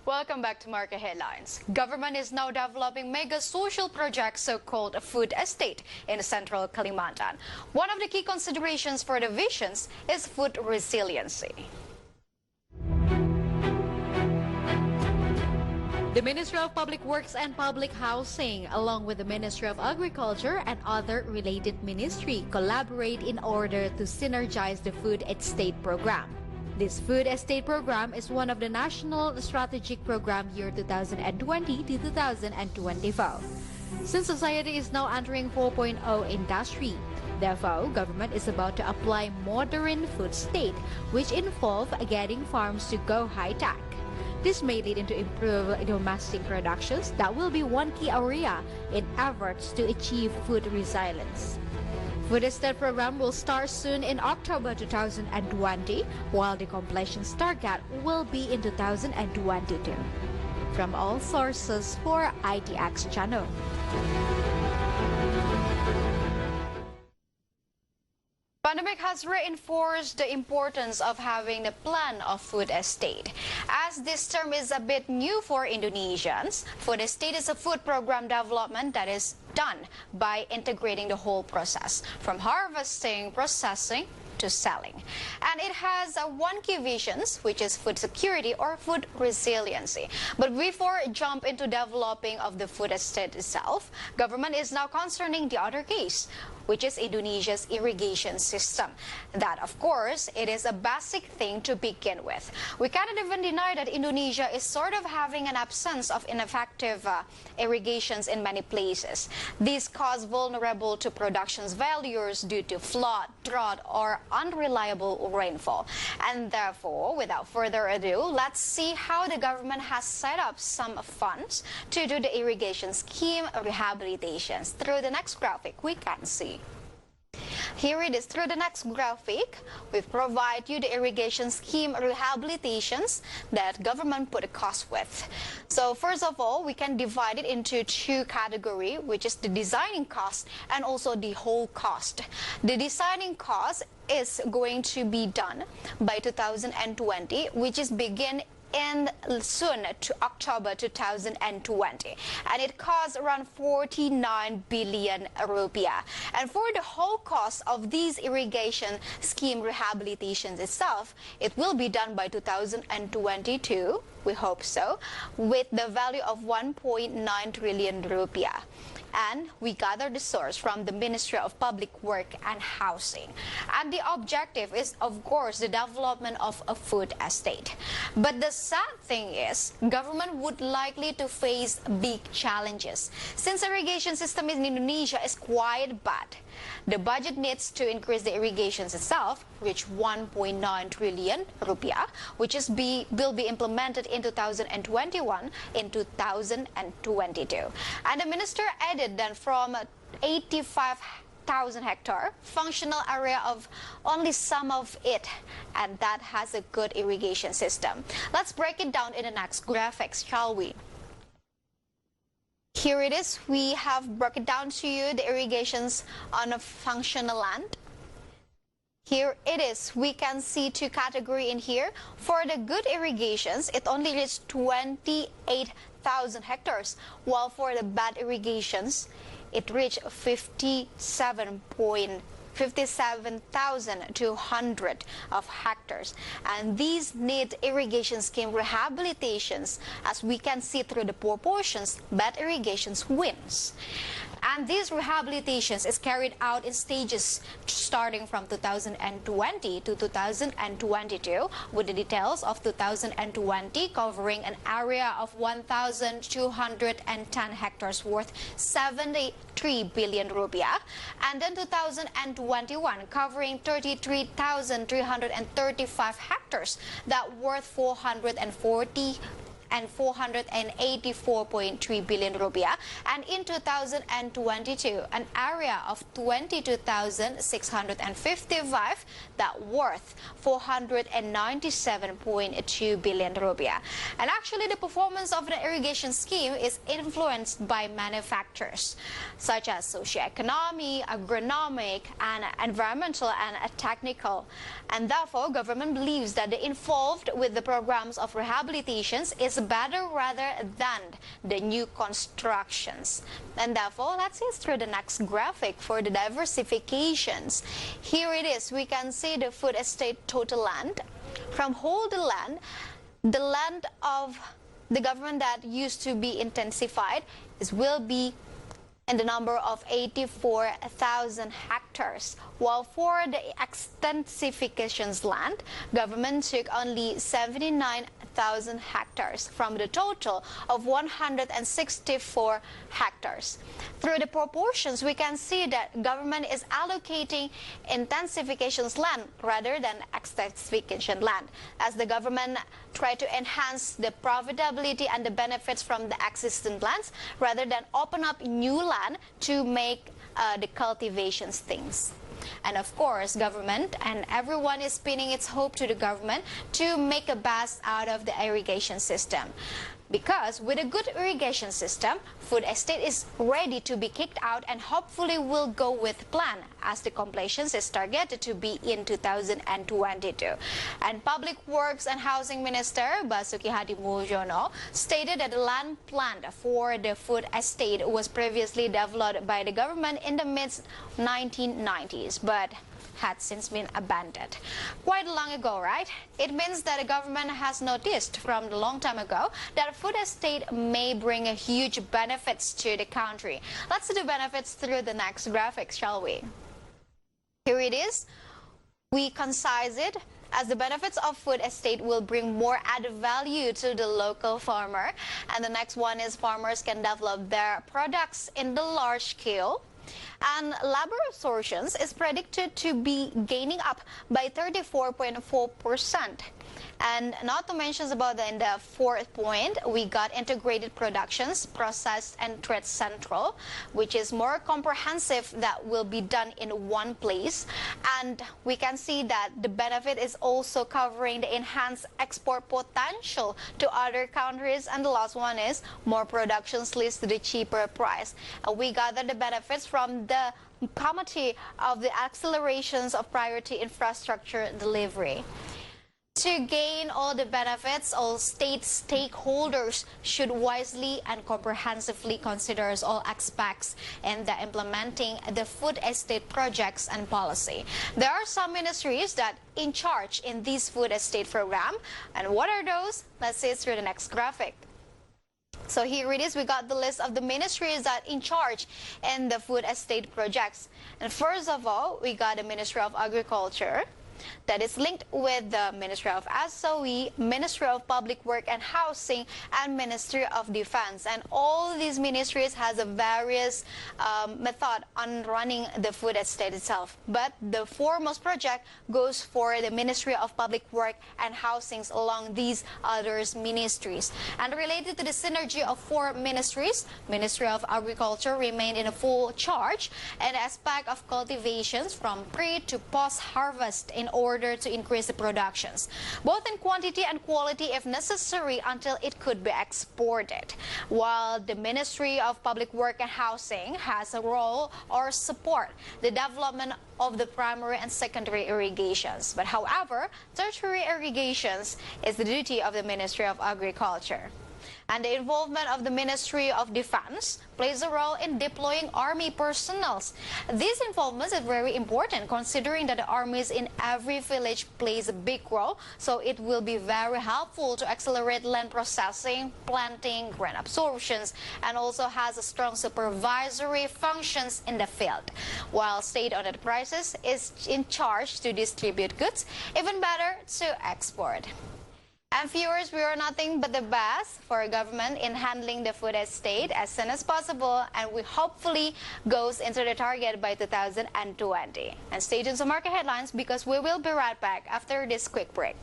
Welcome back to Market Headlines. Government is now developing mega social projects, so-called food estate, in central Kalimantan. One of the key considerations for the visions is food resiliency. The Ministry of Public Works and Public Housing, along with the Ministry of Agriculture and other related ministries, collaborate in order to synergize the food estate program. This food estate program is one of the national strategic program year 2020 to 2024. Since society is now entering 4.0 industry, therefore, government is about to apply modern food estate, which involve getting farms to go high-tech. This may lead into improved domestic productions that will be one key area in efforts to achieve food resilience. Food estate program will start soon in October 2020, while the completion target will be in 2022. From all sources for IDX Channel. Pandemic has reinforced the importance of having the plan of food estate. As this term is a bit new for Indonesians, food estate is a food program development that is done by integrating the whole process, from harvesting, processing, to selling. And it has one key vision, which is food security or food resiliency. But before jump into developing of the food estate itself, government is now concerning the other case, which is Indonesia's irrigation system. That, of course, it is a basic thing to begin with. We cannot even deny that Indonesia is sort of having an absence of ineffective irrigations in many places. These cause vulnerable to production's failures due to flood, drought, or unreliable rainfall. And therefore, without further ado, let's see how the government has set up some funds to do the irrigation scheme rehabilitations. Through the next graphic, we can see. Here it is. Through the next graphic, we provide you the irrigation scheme rehabilitations that government put a cost with. So first of all, we can divide it into two categories, which is the designing cost and also the whole cost. The designing cost is going to be done by 2020, which is begin in soon to October 2020, and it costs around 49 billion rupiah. And for the whole cost of these irrigation scheme rehabilitations itself, it will be done by 2022, we hope so, with the value of 1.9 trillion rupiah. And we gather the source from the Ministry of Public Work and Housing. And the objective is, of course, the development of a food estate. But the sad thing is, government would likely to face big challenges. Since irrigation system in Indonesia is quite bad, the budget needs to increase the irrigations itself, reach 1.9 trillion rupiah, which will be implemented in 2021 in 2022. And the minister added that from 85,000 hectare functional area of only some of it, and that has a good irrigation system. Let's break it down in the next graphics, shall we? Here it is. We have broken down to you the irrigations on a functional land. Here it is. We can see two categories in here. For the good irrigations, it only reached 28,000 hectares, while for the bad irrigations, it reached 57,200 of hectares. And these need irrigation scheme rehabilitations. As we can see through the proportions, bad irrigations wins. And these rehabilitations is carried out in stages starting from 2020 to 2022, with the details of 2020 covering an area of 1,210 hectares worth 73 billion rupiah, and then 2021 covering 33,335 hectares that worth 484.3 billion rupiah, and in 2022 an area of 22,655 that worth 497.2 billion rupiah. And actually the performance of the irrigation scheme is influenced by many factors such as socioeconomic, agronomic, and environmental and technical. And therefore government believes that the involved with the programs of rehabilitations is is better rather than the new constructions. And therefore, let's see through the next graphic for the diversifications. Here it is. We can see the food estate total land. From whole the land of the government that used to be intensified will be in the number of 84,000 hectares, while for the extensifications land, government took only 79,000 hectares from the total of 164 hectares. Through the proportions, we can see that government is allocating intensifications land rather than extensification land, as the government try to enhance the profitability and the benefits from the existing lands rather than open up new land to make the cultivations things. And of course, government and everyone is pinning its hope to the government to make a best out of the irrigation system. Because with a good irrigation system, food estate is ready to be kicked out and hopefully will go with plan, as the completion is targeted to be in 2022. And Public Works and Housing Minister Basuki Hadimulyono stated that the land planned for the food estate was previously developed by the government in the mid-1990s, but had since been abandoned. Quite long ago, right? It means that the government has noticed from a long time ago that food estate may bring a huge benefits to the country. Let's see the benefits through the next graphics, shall we? Here it is. We concise it as the benefits of food estate will bring more added value to the local farmer. And the next one is farmers can develop their products in the large scale. And labor absorptions is predicted to be gaining up by 34.4%. And not to mention about in the fourth point, we got integrated productions, processed and trade central, which is more comprehensive that will be done in one place. And we can see that the benefit is also covering the enhanced export potential to other countries. And the last one is more productions leads to the cheaper price. We gather the benefits from the committee of the accelerations of priority infrastructure delivery. To gain all the benefits, all state stakeholders should wisely and comprehensively consider all aspects in the implementing the food estate projects and policy. There are some ministries that in charge in this food estate program. And what are those? Let's see it through the next graphic. So here it is. We got the list of the ministries that in charge in the food estate projects. And first of all, we got the Ministry of Agriculture, that is linked with the Ministry of SOE, Ministry of Public Work and Housing, and Ministry of Defense. And all these ministries has a various method on running the food estate itself. But the foremost project goes for the Ministry of Public Work and Housing along these other ministries. And related to the synergy of four ministries, Ministry of Agriculture remained in a full charge and aspect of cultivations from pre to post-harvest in order to increase the productions, both in quantity and quality if necessary until it could be exported. While the Ministry of Public Work and Housing has a role or support the development of the primary and secondary irrigations. But however, tertiary irrigations is the duty of the Ministry of Agriculture. And the involvement of the Ministry of Defense plays a role in deploying army personnel. This involvement is very important considering that the armies in every village plays a big role, so it will be very helpful to accelerate land processing, planting, grain absorptions, and also has a strong supervisory functions in the field. While state enterprises is in charge to distribute goods, even better to export. And viewers, we are nothing but the best for our government in handling the food estate as soon as possible, and we hopefully goes into the target by 2020. And stay tuned to market headlines because we will be right back after this quick break.